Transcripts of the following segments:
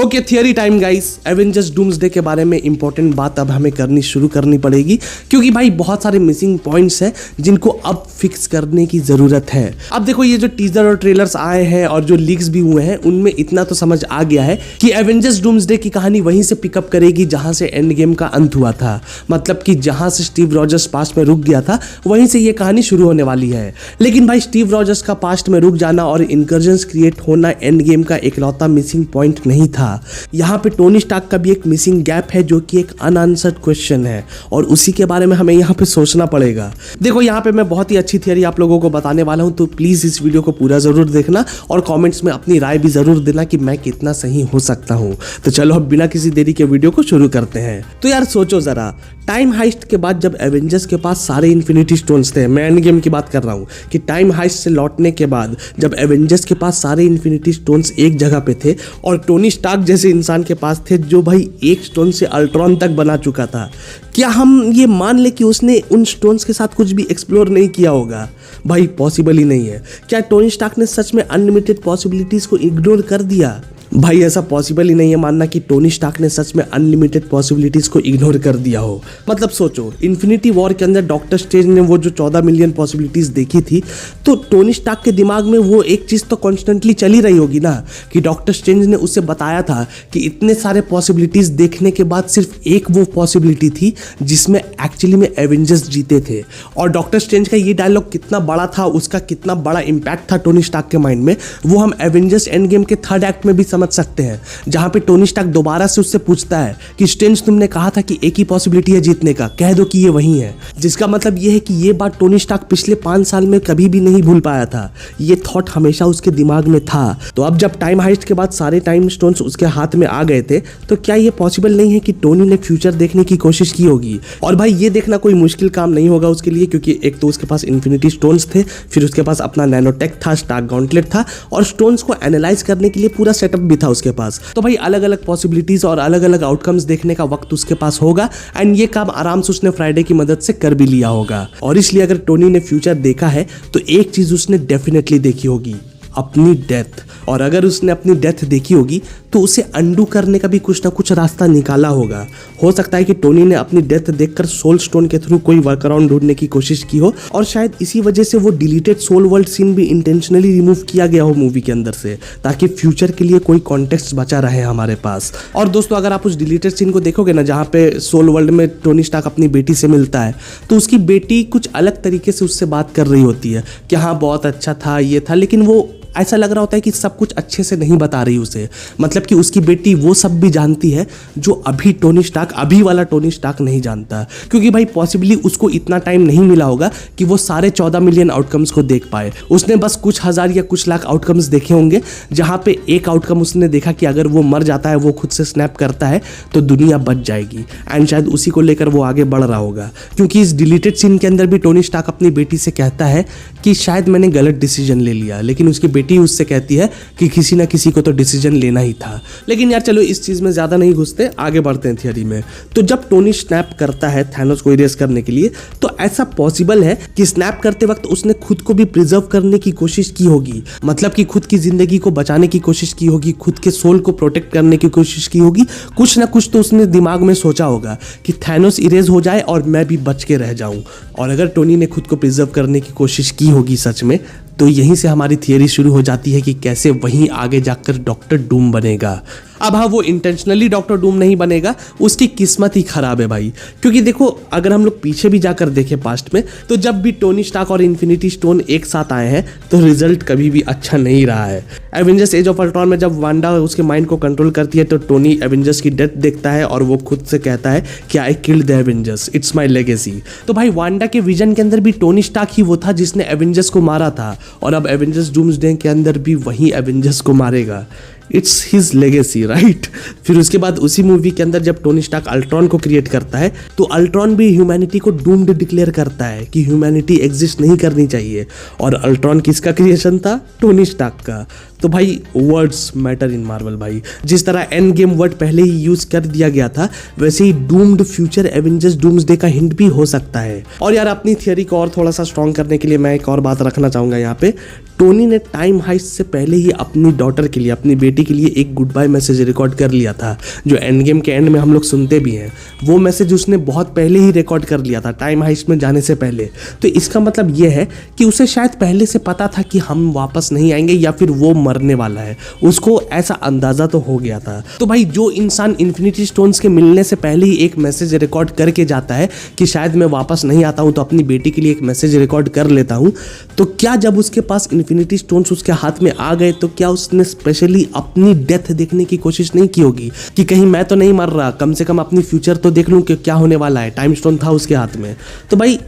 Okay, theory time guys. Avengers doomsday के बारे में इंपॉर्टेंट बात अब हमें शुरू करनी पड़ेगी, क्योंकि भाई बहुत सारे मिसिंग पॉइंट्स हैं जिनको अब फिक्स करने की जरूरत है। अब देखो, ये जो टीजर और ट्रेलर्स आए हैं और जो लीक्स भी हुए हैं, उनमें इतना तो समझ आ गया है कि एवेंजर्स डूम्सडे की कहानी वहीं से पिकअप करेगी जहां से एंड गेम का अंत हुआ था। मतलब कि जहां से स्टीव रॉजर्स पास्ट में रुक गया था, वहीं से ये कहानी शुरू होने वाली है। लेकिन भाई, स्टीव रॉजर्स का पास्ट में रुक जाना और इनकर्जन्स क्रिएट होना एंड गेम का इकलौता मिसिंग पॉइंट नहीं था। यहाँ पे टोनी स्टार्क का भी एक मिसिंग गैप है, जो कि एक अनआंसर्ड क्वेश्चन है, और उसी के बारे में हमें यहाँ पे सोचना पड़ेगा। देखो, यहाँ पे मैं बहुत ही अच्छी थियरी आप लोगों को बताने वाला हूँ, तो प्लीज इस वीडियो को पूरा जरूर देखना और कमेंट्स में अपनी राय भी जरूर देना कि मैं कितना सही हो सकता हूँ। तो चलो अब बिना किसी देरी के वीडियो को शुरू करते हैं। तो यार सोचो जरा, टाइम हाइस्ट के बाद जब एवेंजर्स के पास सारे इन्फिनिटी स्टोन्स थे, मैं एंड गेम की बात कर रहा हूँ, कि टाइम हाइस्ट से लौटने के बाद जब एवेंजर्स के पास सारे इन्फिनिटी स्टोन्स एक जगह पे थे और टोनी स्टार्क जैसे इंसान के पास थे जो भाई एक स्टोन से अल्ट्रॉन तक बना चुका था, क्या हम ये मान ले कि उसने उन स्टोन्स के साथ कुछ भी एक्सप्लोर नहीं किया होगा? भाई पॉसिबल ही नहीं है। क्या टोनी स्टार्क ने सच में अनलिमिटेड पॉसिबिलिटीज को इग्नोर कर दिया? भाई ऐसा पॉसिबल ही नहीं है मानना कि टोनी स्टार्क ने सच में अनलिमिटेड पॉसिबिलिटीज को इग्नोर कर दिया हो। मतलब सोचो, इन्फिनिटी वॉर के अंदर डॉक्टर स्ट्रेंज ने वो जो 14 मिलियन पॉसिबिलिटीज देखी थी, तो टोनी स्टार्क के दिमाग में वो एक चीज तो कॉन्स्टेंटली चली रही होगी ना, कि डॉक्टर स्ट्रेंज ने उसे बताया था कि इतने सारे पॉसिबिलिटीज देखने के बाद सिर्फ एक वो पॉसिबिलिटी थी जिसमें एक्चुअली में एवेंजर्स जीते थे। और डॉक्टर स्ट्रेंज का ये डायलॉग कितना बड़ा था, उसका कितना बड़ा इंपैक्ट था टोनी स्टार्क के माइंड में, वो हम एवेंजर्स एंड गेम के थर्ड एक्ट में भी समझ सकते हैं, जहां पे टोनी स्टार्क दोबारा से उससे पूछता है कि स्ट्रेंज, तुमने कहा था कि एक ही पॉसिबिलिटी है जीतने का, कह दो कि ये वही है। जिसका मतलब ये है कि ये बात टोनी स्टार्क पिछले 5 साल में कभी भी नहीं भूल पाया था, ये थॉट हमेशा उसके दिमाग में था। तो अब जब टाइम हाइस्ट के बाद सारे टाइम स्टोन्स उसके हाथ में आ गए थे, तो क्या ये पॉसिबल नहीं है कि टोनी ने फ्यूचर देखने की कोशिश की होगी? और भाई ये देखना कोई मुश्किल काम नहीं होगा उसके लिए, क्योंकि एक तो उसके पास इन्फिनिटी स्टोन्स थे, फिर उसके पास अपना नैनोटेक था, स्टार्क गॉन्टलेट था, और स्टोन्स को एनालाइज करने के लिए पूरा सेटअप भी था उसके पास। तो भाई अलग अलग पॉसिबिलिटीज और अलग अलग आउटकम्स देखने का वक्त उसके पास होगा, एंड ये काम आराम से उसने फ्राइडे की मदद से कर भी लिया होगा। और इसलिए अगर टोनी ने फ्यूचर देखा है, तो एक चीज उसने डेफिनेटली देखी होगी, अपनी डेथ। और अगर उसने अपनी डेथ देखी होगी, तो उसे अंडू करने का भी कुछ ना कुछ रास्ता निकाला होगा। हो सकता है कि टोनी ने अपनी डेथ देखकर सोल स्टोन के थ्रू कोई वर्क अराउंड ढूंढने की कोशिश की हो, और शायद इसी वजह से वो डिलीटेड सोल वर्ल्ड सीन भी इंटेंशनली रिमूव किया गया हो मूवी के अंदर से, ताकि फ्यूचर के लिए कोई कॉन्टेक्स्ट बचा रहे हमारे पास। और दोस्तों, अगर आप उस डिलीटेड सीन को देखोगे ना, जहाँ पे सोल वर्ल्ड में टोनी स्टार्क अपनी बेटी से मिलता है, तो उसकी बेटी कुछ अलग तरीके से उससे बात कर रही होती है कि हाँ बहुत अच्छा था, ये था, लेकिन वो ऐसा लग रहा होता है कि सब कुछ अच्छे से नहीं बता रही उसे। मतलब कि उसकी बेटी वो सब भी जानती है जो अभी टोनी स्टार्क, अभी वाला टोनी स्टार्क नहीं जानता, क्योंकि भाई पॉसिबली उसको इतना टाइम नहीं मिला होगा कि वो सारे 14 मिलियन आउटकम्स को देख पाए। उसने बस कुछ हजार या कुछ लाख आउटकम्स देखे होंगे, जहाँ पे एक आउटकम उसने देखा कि अगर वो मर जाता है, वो खुद से स्नैप करता है, तो दुनिया बच जाएगी, एंड शायद उसी को लेकर वो आगे बढ़ रहा होगा। क्योंकि इस डिलीटेड सीन के अंदर भी टोनी स्टार्क अपनी बेटी से कहता है कि शायद मैंने गलत डिसीजन ले लिया, लेकिन उसकी बेटी उससे कहती है कि किसी ना किसी को तो डिसीजन लेना ही था। लेकिन यार चलो इस चीज में ज्यादा नहीं घुसते, आगे बढ़ते हैं थियरी में। तो जब टोनी स्नैप करता है थैनोस को इरेज करने के लिए, तो ऐसा पॉसिबल है कि स्नैप करते वक्त उसने खुद को भी प्रिजर्व करने की कोशिश की होगी। मतलब कि खुद की जिंदगी को बचाने की कोशिश की होगी, खुद के सोल को प्रोटेक्ट करने की कोशिश की होगी। कुछ ना कुछ तो उसने दिमाग में सोचा होगा कि थैनोस इरेज हो जाए और मैं भी बच के रह जाऊं। और अगर टोनी ने खुद को प्रिजर्व करने की कोशिश की होगी सच में, तो यहीं से हमारी थियरी शुरू हो जाती है कि कैसे वहीं आगे जाकर डॉक्टर डूम बनेगा। अब हाँ, वो इंटेंशनली डॉक्टर डूम नहीं बनेगा, उसकी किस्मत ही खराब है भाई। क्योंकि देखो, अगर हम लोग पीछे भी जाकर देखें पास्ट में, तो जब भी टोनी स्टार्क और इन्फिनिटी स्टोन एक साथ आए हैं, तो रिजल्ट कभी भी अच्छा नहीं रहा है। एवेंजर्स एज ऑफ अल्ट्रॉन में जब वांडा उसके माइंड को कंट्रोल करती है, तो टोनी एवेंजर्स की डेथ देखता है और वो खुद से कहता है कि I killed the Avengers, it's my legacy. तो भाई वांडा के विजन के अंदर भी टोनी स्टार्क ही वो था जिसने एवेंजर्स को मारा था, और अब एवेंजर्स डूम्सडे के अंदर भी वही एवेंजर्स को मारेगा। It's his legacy, right. फिर उसके बाद उसी मूवी के अंदर जब टोनी स्टार्क अल्ट्रॉन को क्रिएट करता है, तो अल्ट्रॉन भी ह्यूमैनिटी को डूम्ड डिक्लेयर करता है कि ह्यूमैनिटी एग्जिस्ट नहीं करनी चाहिए। और अल्ट्रॉन किसका क्रिएशन था? टोनी स्टार्क का। तो भाई वर्ड्स मैटर इन मार्वल भाई। जिस तरह एंड गेम वर्ड पहले ही यूज कर दिया गया था, वैसे ही डूम्ड फ्यूचर एवेंजर्स डूम्सडे का हिंट भी हो सकता है। और यार अपनी थियरी को और थोड़ा सा स्ट्रॉन्ग करने के लिए मैं एक और बात रखना चाहूंगा यहाँ पे। टोनी ने टाइम हाइस्ट से पहले ही अपनी डॉटर के लिए, अपनी बेटी बेटी के लिए एक गुड बाय मैसेज रिकॉर्ड कर लिया था, जो एंड गेम के एंड में हम लोग सुनते भी हैं। वो मैसेज उसने बहुत पहले ही रिकॉर्ड कर लिया था, टाइम हाइस्ट में जाने से पहले। तो इसका मतलब ये है कि उसे शायद पहले से पता था कि हम वापस नहीं आएंगे या फिर वो मरने वाला है, उसको ऐसा अंदाजा तो हो गया था। तो भाई जो इंसान इन्फिनिटी स्टोन्स के मिलने से पहले ही एक मैसेज रिकॉर्ड करके जाता है कि शायद मैं वापस नहीं आता हूं, तो अपनी बेटी के लिए एक मैसेज रिकॉर्ड कर लेता हूं, तो क्या जब उसके पास इन्फिनिटी स्टोन्स उसके हाथ में आ गए तो क्या उसने स्पेशली अपनी डेथ देखने की कोशिश नहीं की होगी कि कहीं मैं तो नहीं मर रहा, कम से कम अपनी फ्यूचर तो देख लूं कि क्या होने वाला है। टाइम स्टोन था उसके हाथ में, तो भाई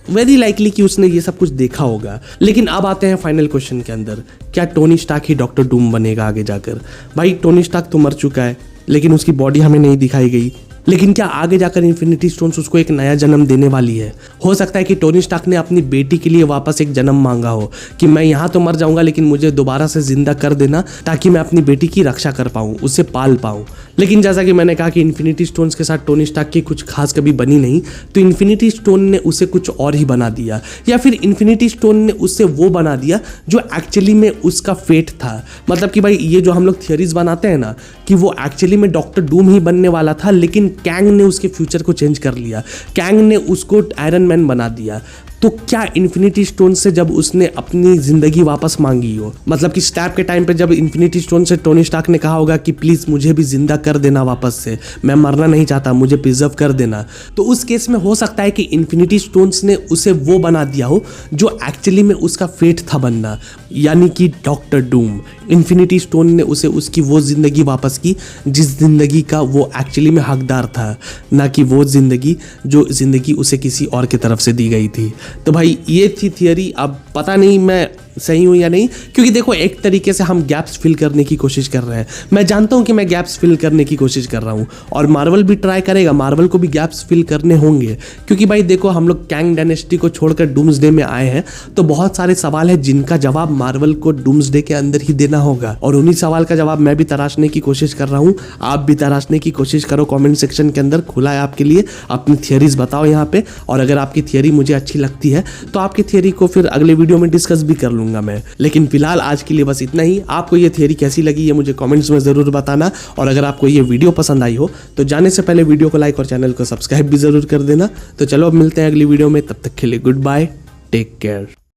वेरी लाइकली कि उसने ये सब कुछ देखा होगा। लेकिन अब आते हैं फाइनल क्वेश्चन के अंदर, क्या टोनी स्टार्क ही डॉक्टर डूम बनेगा आगे जाकर? भाई टोनी स्टार्क तो मर चुका है, लेकिन उसकी बॉडी हमें नहीं दिखाई गई। लेकिन क्या आगे जाकर इन्फिनिटी स्टोन्स उसको एक नया जन्म देने वाली है? हो सकता है कि टोनी स्टार्क ने अपनी बेटी के लिए वापस एक जन्म मांगा हो कि मैं यहाँ तो मर जाऊंगा, लेकिन मुझे दोबारा से जिंदा कर देना ताकि मैं अपनी बेटी की रक्षा कर पाऊँ, उसे पाल पाऊँ। लेकिन जैसा कि मैंने कहा कि इन्फिनिटी स्टोन्स के साथ टोनी स्टार्क की कुछ खास कभी बनी नहीं, तो इन्फिनिटी स्टोन ने उसे कुछ और ही बना दिया, या फिर इन्फिनिटी स्टोन ने उससे वो बना दिया जो एक्चुअली में उसका फेट था। मतलब कि भाई ये जो हम लोग थियरीज बनाते हैं ना कि वो एक्चुअली में डॉक्टर डूम ही बनने वाला था, लेकिन कैंग ने उसके फ्यूचर को चेंज कर लिया, कैंग ने उसको आयरन मैन बना दिया। तो क्या इन्फिनिटी स्टोन से जब उसने अपनी जिंदगी वापस मांगी हो, मतलब कि स्टैप के टाइम पे जब इन्फिनिटी स्टोन से टोनी स्टार्क ने कहा होगा कि प्लीज मुझे भी जिंदा कर देना वापस से, मैं मरना नहीं चाहता, मुझे प्रिजर्व कर देना, तो उस केस में हो सकता है कि इन्फिनिटी स्टोन्स ने उसे वो बना दिया हो जो एक्चुअली में उसका फेट था बनना, यानी कि डॉक्टर डूम। इन्फिनिटी स्टोन ने उसे उसकी वो जिंदगी वापस की जिस जिंदगी का वो एक्चुअली में हकदार था, ना कि वो जिंदगी जो जिंदगी उसे किसी और की तरफ से दी गई थी। तो भाई ये थी थियरी। अब पता नहीं मैं सही हूं या नहीं, क्योंकि देखो एक तरीके से हम गैप्स फिल करने की कोशिश कर रहे हैं। मैं जानता हूं कि मैं गैप्स फिल करने की कोशिश कर रहा हूं, और मार्वल भी ट्राई करेगा, मार्वल को भी गैप्स फिल करने होंगे। क्योंकि भाई देखो हम लोग कैंग डायनेस्टी को छोड़कर डूम्सडे में आए हैं, तो बहुत सारे सवाल है जिनका जवाब मार्वल को डूम्सडे के अंदर ही देना होगा, और उन्हीं सवाल का जवाब मैं भी तराशने की कोशिश कर रहा हूं। आप भी तराशने की कोशिश करो, कॉमेंट सेक्शन के अंदर खुला है आपके लिए, अपनी थियरीज बताओ यहाँ पे। और अगर आपकी थियरी मुझे अच्छी लगती है तो आपकी थियरी को फिर अगले वीडियो में डिस्कस भी कर लूंगा मैं। लेकिन फिलहाल आज के लिए बस इतना ही। आपको ये थियरी कैसी लगी ये मुझे कमेंट्स में जरूर बताना, और अगर आपको ये वीडियो पसंद आई हो तो जाने से पहले वीडियो को लाइक और चैनल को सब्सक्राइब भी जरूर कर देना। तो चलो अब मिलते हैं अगली वीडियो में, तब तक के लिए गुड बाय, टेक केयर।